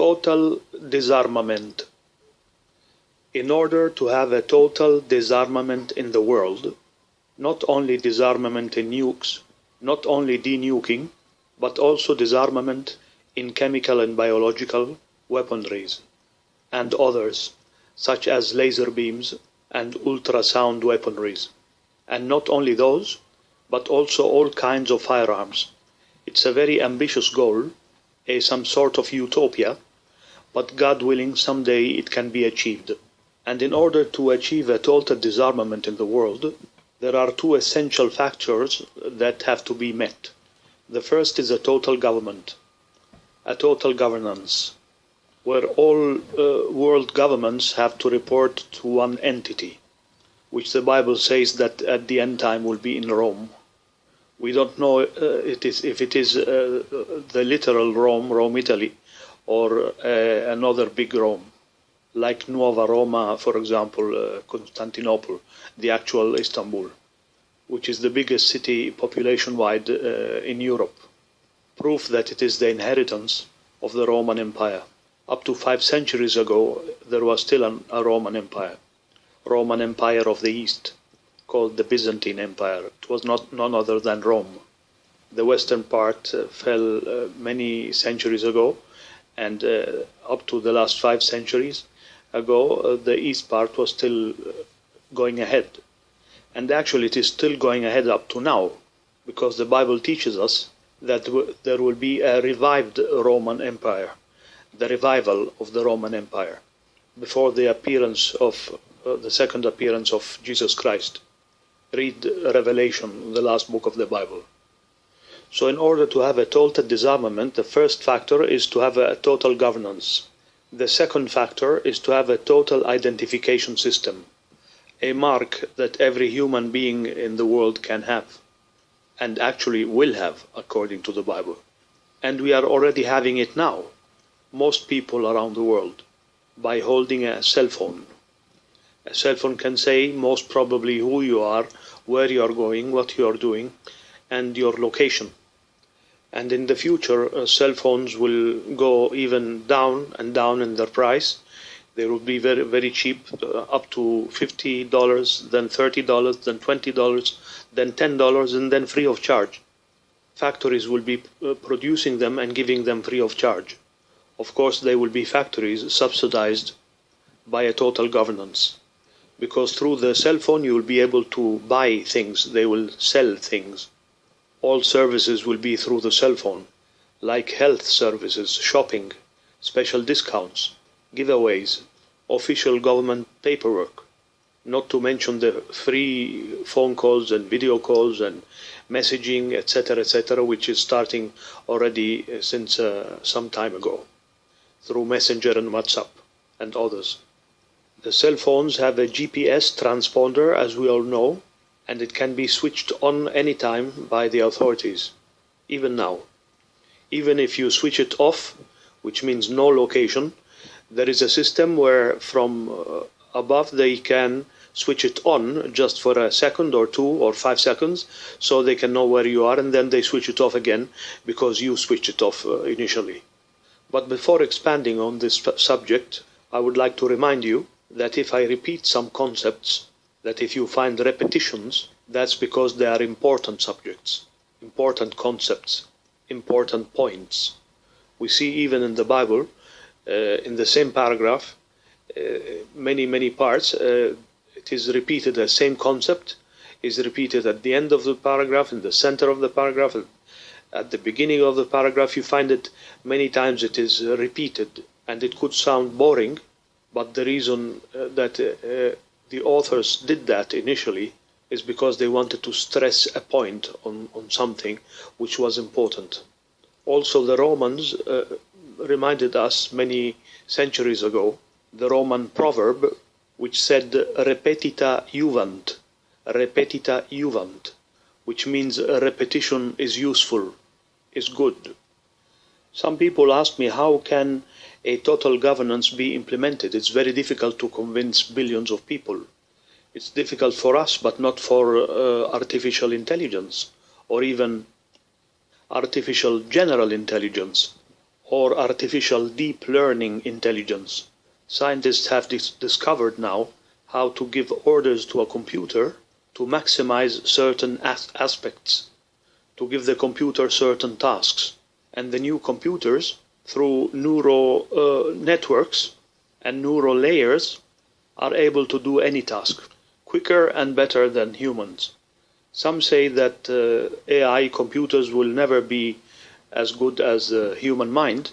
Total disarmament. In order to have a total disarmament in the world, not only disarmament in nukes, not only de-nuking, but also disarmament in chemical and biological weaponries, and others, such as laser beams and ultrasound weaponries. And not only those, but also all kinds of firearms. It's a very ambitious goal, some sort of utopia, but God willing, someday it can be achieved. And in order to achieve a total disarmament in the world, there are two essential factors that have to be met. The first is a total government, a total governance, where all world governments have to report to one entity, which the Bible says that at the end time will be in Rome. We don't know if it is the literal Rome, Rome, Italy, or another big Rome, like Nuova Roma, for example, Constantinople, the actual Istanbul, which is the biggest city population-wide in Europe. Proof that it is the inheritance of the Roman Empire. Up to 5 centuries ago, there was still a Roman Empire of the East, called the Byzantine Empire. It was none other than Rome. The western part fell many centuries ago, and up to the last 5 centuries ago, the east part was still going ahead. And actually it is still going ahead up to now, because the Bible teaches us that there will be a revived Roman Empire, the revival of the Roman Empire, before the appearance of the second appearance of Jesus Christ. Read Revelation, the last book of the Bible. So in order to have a total disarmament, the first factor is to have a total governance. The second factor is to have a total identification system, a mark that every human being in the world can have, and actually will have, according to the Bible. And we are already having it now, most people around the world, by holding a cell phone. A cell phone can say most probably who you are, where you are going, what you are doing, and your location. And in the future, cell phones will go even down and down in their price. They will be very, very cheap, up to $50, then $30, then $20, then $10, and then free of charge. Factories will be producing them and giving them free of charge. Of course, they will be factories subsidized by a total governance. Because through the cell phone you will be able to buy things, they will sell things. All services will be through the cell phone, like health services, shopping, special discounts, giveaways, official government paperwork, not to mention the free phone calls and video calls and messaging, etc., which is starting already since some time ago, through Messenger and WhatsApp and others. The cell phones have a GPS transponder, as we all know, and it can be switched on anytime by the authorities, even now. Even if you switch it off, which means no location, there is a system where from above they can switch it on just for a second or 2 or 5 seconds, so they can know where you are, and then they switch it off again because you switched it off initially. But before expanding on this subject, I would like to remind you that if I repeat some concepts, that if you find repetitions, that's because they are important subjects, important concepts, important points. We see even in the Bible, in the same paragraph, many parts, it is repeated, the same concept is repeated at the end of the paragraph, in the center of the paragraph, at the beginning of the paragraph. You find it many times, it is repeated, and it could sound boring, but the reason that the authors did that initially is because they wanted to stress a point on something which was important. Also, the Romans reminded us many centuries ago, the Roman proverb which said repetita juvant, which means repetition is useful, is good. Some people ask me, how can a total governance be implemented? It's very difficult to convince billions of people. It's difficult for us, but not for artificial intelligence, or even artificial general intelligence, or artificial deep learning intelligence. Scientists have discovered now how to give orders to a computer to maximize certain aspects, to give the computer certain tasks. And the new computers, through neural networks and neural layers, are able to do any task quicker and better than humans. Some say that AI computers will never be as good as the human mind,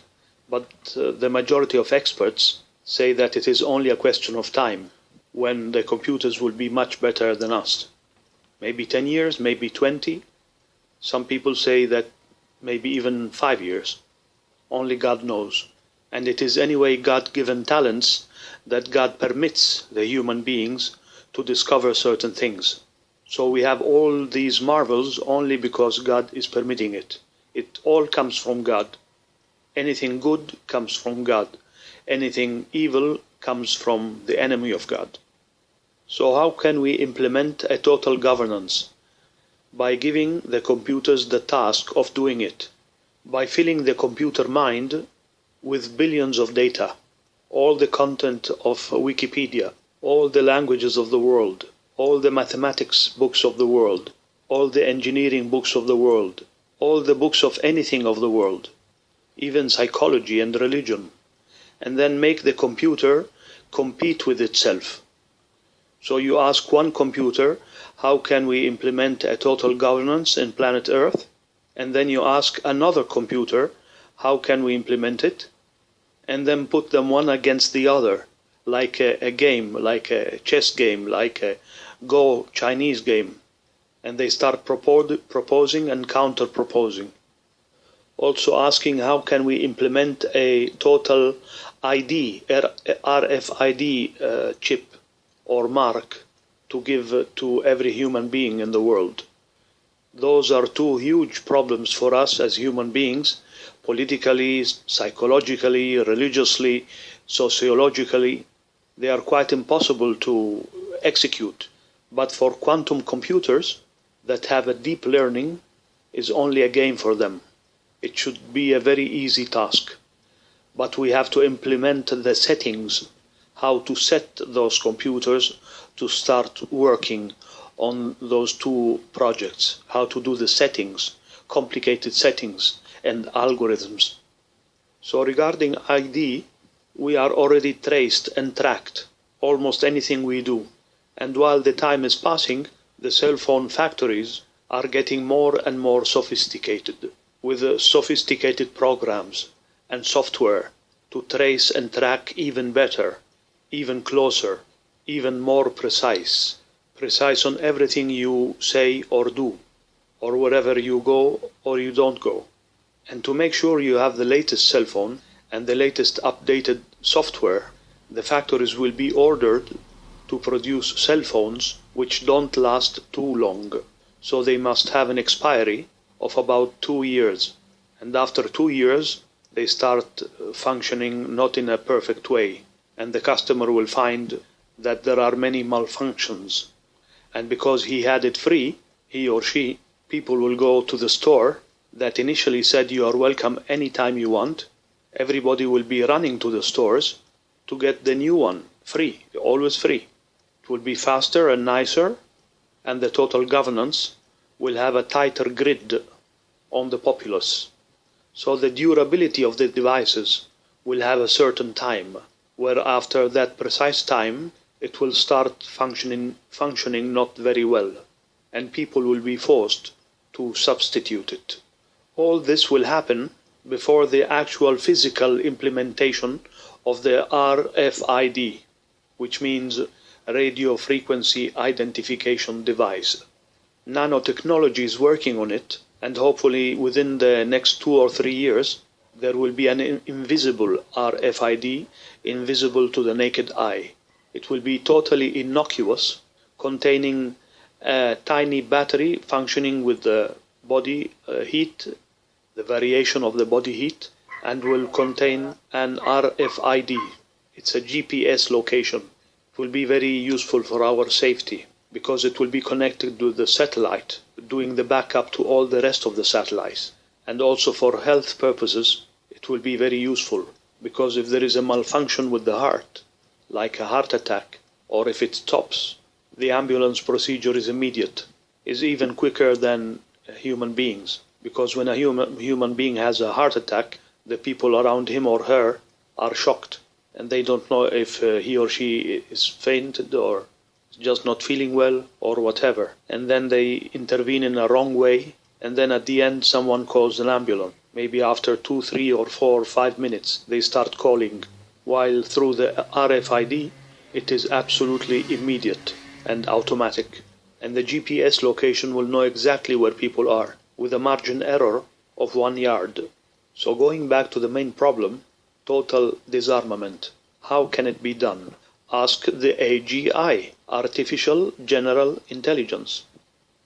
but the majority of experts say that it is only a question of time when the computers will be much better than us. Maybe 10 years, maybe 20. Some people say that maybe even 5 years. Only God knows. And it is anyway God-given talents that God permits the human beings to discover certain things. So we have all these marvels only because God is permitting it. It all comes from God. Anything good comes from God. Anything evil comes from the enemy of God. So how can we implement a total governance? By giving the computers the task of doing it. By filling the computer mind with billions of data, all the content of Wikipedia, all the languages of the world, all the mathematics books of the world, all the engineering books of the world, all the books of anything of the world, even psychology and religion, and then make the computer compete with itself. So you ask one computer, how can we implement a total governance in planet Earth? And then you ask another computer, how can we implement it? And then put them one against the other, like a game, like a chess game, like a Go Chinese game. And they start proposing and counter-proposing. Also asking how can we implement a total ID, RFID chip or mark to give to every human being in the world. Those are two huge problems for us as human beings, politically, psychologically, religiously, sociologically. They are quite impossible to execute. But for quantum computers that have a deep learning is only a game for them. It should be a very easy task. But we have to implement the settings, how to set those computers to start working on those two projects, how to do the settings, complicated settings and algorithms. So regarding ID, we are already traced and tracked, almost anything we do. And while the time is passing, the cell phone factories are getting more and more sophisticated, with sophisticated programs and software to trace and track even better, even closer, even more precise on everything you say or do, or wherever you go or you don't go. And to make sure you have the latest cell phone and the latest updated software, the factories will be ordered to produce cell phones which don't last too long. So they must have an expiry of about 2 years. And after 2 years, they start functioning not in a perfect way. And the customer will find that there are many malfunctions. And because he had it free, he or she, people will go to the store that initially said you are welcome anytime you want. Everybody will be running to the stores to get the new one, free, always free. It will be faster and nicer, and the total governance will have a tighter grid on the populace. So the durability of the devices will have a certain time, where after that precise time, it will start functioning not very well, and people will be forced to substitute it. All this will happen before the actual physical implementation of the RFID, which means Radio Frequency Identification Device. Nanotechnology is working on it, and hopefully within the next 2 or 3 years, there will be an invisible RFID, invisible to the naked eye. It will be totally innocuous, containing a tiny battery functioning with the body heat, the variation of the body heat, and will contain an RFID. It's a GPS location. It will be very useful for our safety because it will be connected to the satellite, doing the backup to all the rest of the satellites. And also for health purposes, it will be very useful, because if there is a malfunction with the heart, like a heart attack, or if it stops, the ambulance procedure is immediate, is even quicker than human beings, because when a human being has a heart attack, the people around him or her are shocked, and they don't know if he or she is fainted or just not feeling well or whatever, and then they intervene in a wrong way, and then at the end someone calls an ambulance. Maybe after 2, 3 or 4 or 5 minutes they start calling, while through the RFID it is absolutely immediate and automatic, and the GPS location will know exactly where people are with a margin error of 1 yard. So going back to the main problem, total disarmament, how can it be done? Ask the AGI, Artificial General Intelligence.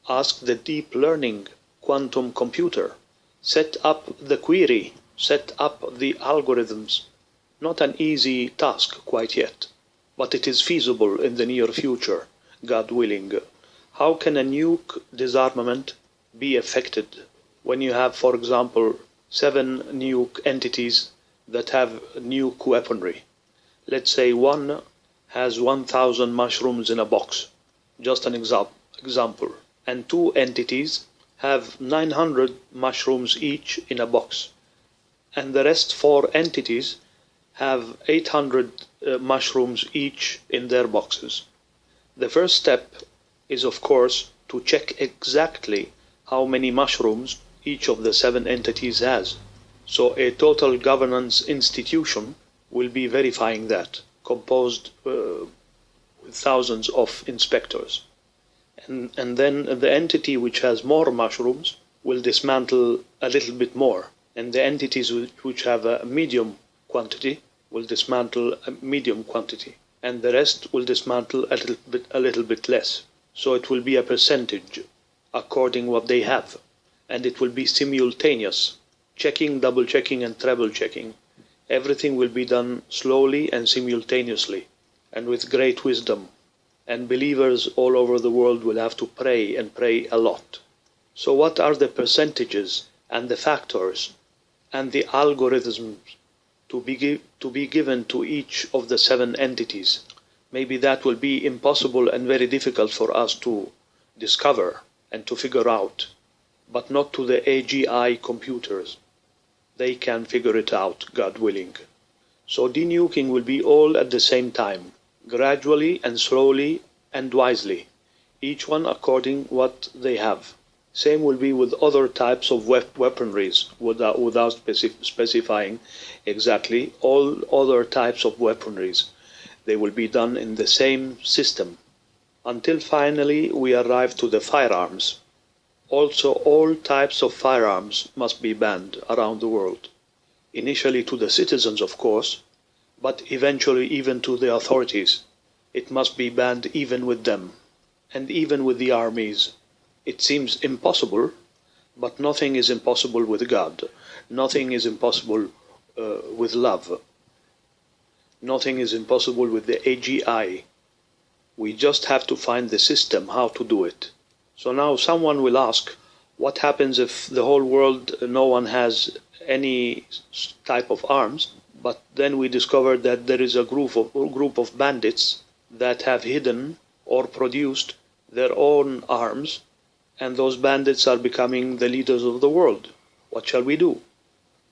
Ask the deep learning quantum computer. Set up the query, set up the algorithms. Not an easy task quite yet, but it is feasible in the near future, God willing. How can a nuke disarmament be effected when you have, for example, 7 nuke entities that have nuke weaponry? Let's say one has 1,000 mushrooms in a box, just an example, and 2 entities have 900 mushrooms each in a box, and the rest 4 entities have 800 mushrooms each in their boxes. The first step is, of course, to check exactly how many mushrooms each of the 7 entities has. So a total governance institution will be verifying that, composed with thousands of inspectors. And then the entity which has more mushrooms will dismantle a little bit more, and the entities which have a medium quantity will dismantle a medium quantity, and the rest will dismantle a little bit less. So it will be a percentage according what they have, and it will be simultaneous, checking, double checking and treble checking. Everything will be done slowly and simultaneously and with great wisdom, and believers all over the world will have to pray and pray a lot. So what are the percentages and the factors and the algorithms to be given to each of the 7 entities? Maybe that will be impossible and very difficult for us to discover and to figure out, but not to the AGI computers. They can figure it out, God willing. So de-nuking will be all at the same time, gradually and slowly and wisely, each one according what they have. Same will be with other types of weaponries, without specifying exactly all other types of weaponries. They will be done in the same system, until finally we arrive to the firearms. Also, all types of firearms must be banned around the world. Initially to the citizens, of course, but eventually even to the authorities. It must be banned even with them, and even with the armies. It seems impossible, but nothing is impossible with God. Nothing is impossible with love. Nothing is impossible with the AGI. We just have to find the system how to do it. So now someone will ask, what happens if the whole world, no one has any type of arms, but then we discover that there is a group of bandits that have hidden or produced their own arms, and those bandits are becoming the leaders of the world. What shall we do?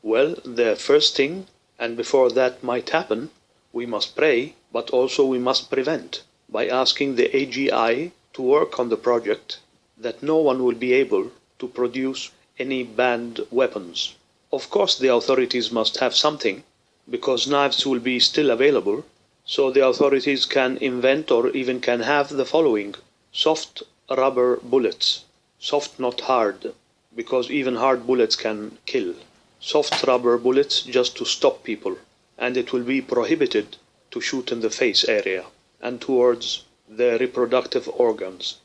Well, the first thing, and before that might happen, we must pray, but also we must prevent by asking the AGI to work on the project that no one will be able to produce any banned weapons. Of course, the authorities must have something, because knives will be still available, so the authorities can invent or even can have the following: soft rubber bullets. Soft, not hard, because even hard bullets can kill. Soft rubber bullets just to stop people, and it will be prohibited to shoot in the face area and towards the reproductive organs.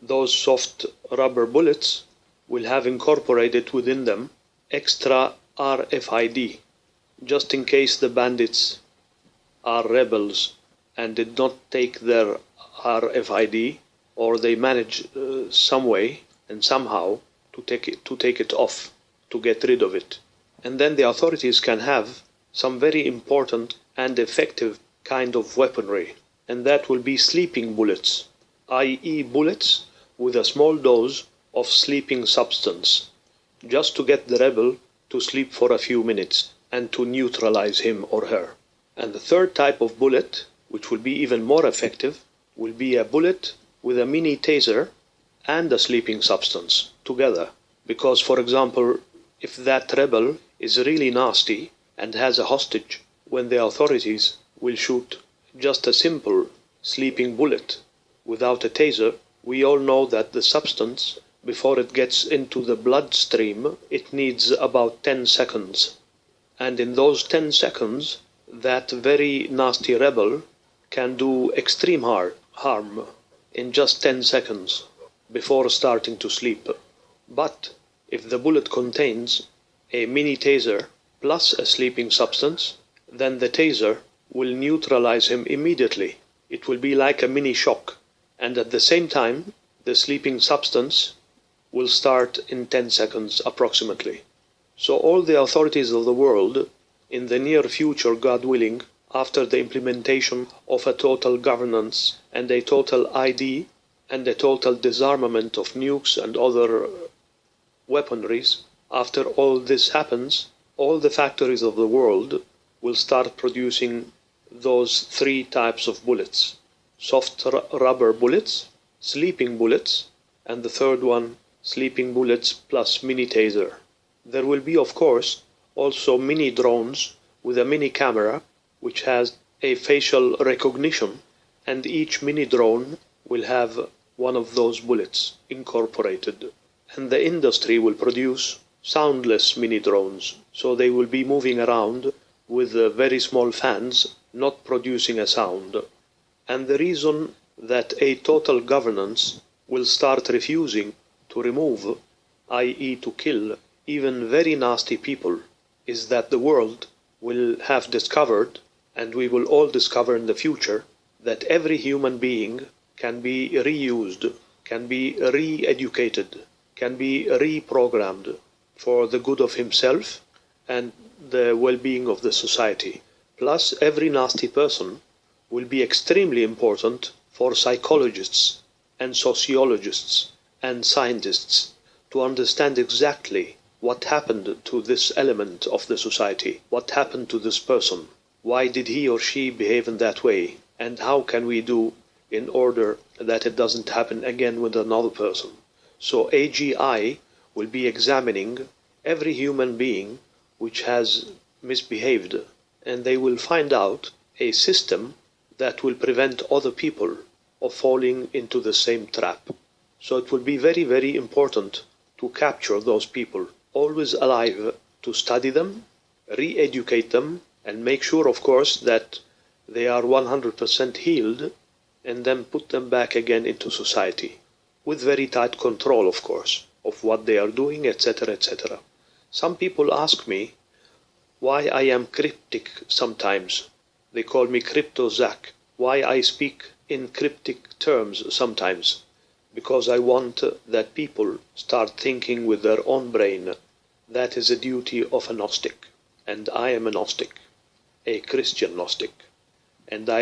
Those soft rubber bullets will have incorporated within them extra RFID, just in case the bandits are rebels and did not take their RFID, or they manage some way and somehow to take it off, to get rid of it. And then the authorities can have some very important and effective kind of weaponry, and that will be sleeping bullets, i.e. bullets with a small dose of sleeping substance, just to get the rebel to sleep for a few minutes and to neutralize him or her. And the third type of bullet, which will be even more effective, will be a bullet with a mini taser and a sleeping substance together. Because, for example, if that rebel is really nasty and has a hostage, when the authorities will shoot just a simple sleeping bullet without a taser, we all know that the substance, before it gets into the bloodstream, it needs about 10 seconds. And in those 10 seconds, that very nasty rebel can do extreme harm in just 10 seconds before starting to sleep. But if the bullet contains a mini taser plus a sleeping substance, then the taser will neutralize him immediately. It will be like a mini shock. And at the same time, the sleeping substance will start in 10 seconds approximately. So all the authorities of the world, in the near future, God willing, after the implementation of a total governance and a total ID and a total disarmament of nukes and other weaponries, after all this happens, all the factories of the world will start producing those three types of bullets: soft rubber bullets, sleeping bullets, and the third one, sleeping bullets plus mini taser. There will be, of course, also mini drones with a mini camera which has a facial recognition, and each mini drone will have one of those bullets incorporated. And the industry will produce soundless mini drones, so they will be moving around with very small fans, not producing a sound. And the reason that a total governance will start refusing to remove, i.e. to kill, even very nasty people, is that the world will have discovered, and we will all discover in the future, that every human being can be reused, can be re-educated, can be reprogrammed for the good of himself and the well-being of the society. Plus, every nasty person will be extremely important for psychologists and sociologists and scientists to understand exactly what happened to this element of the society, what happened to this person, why did he or she behave in that way, and how can we do in order that it doesn't happen again with another person. So AGI will be examining every human being which has misbehaved, and they will find out a system that will prevent other people of falling into the same trap. So it will be very, very important to capture those people, always alive, to study them, re-educate them, and make sure, of course, that they are 100% healed, and then put them back again into society, with very tight control, of course, of what they are doing, etc., etc. Some people ask me why I am cryptic sometimes. They call me Crypto Zac. Why I speak in cryptic terms sometimes. Because I want that people start thinking with their own brain. That is a duty of a Gnostic. And I am a Gnostic, a Christian Gnostic. And I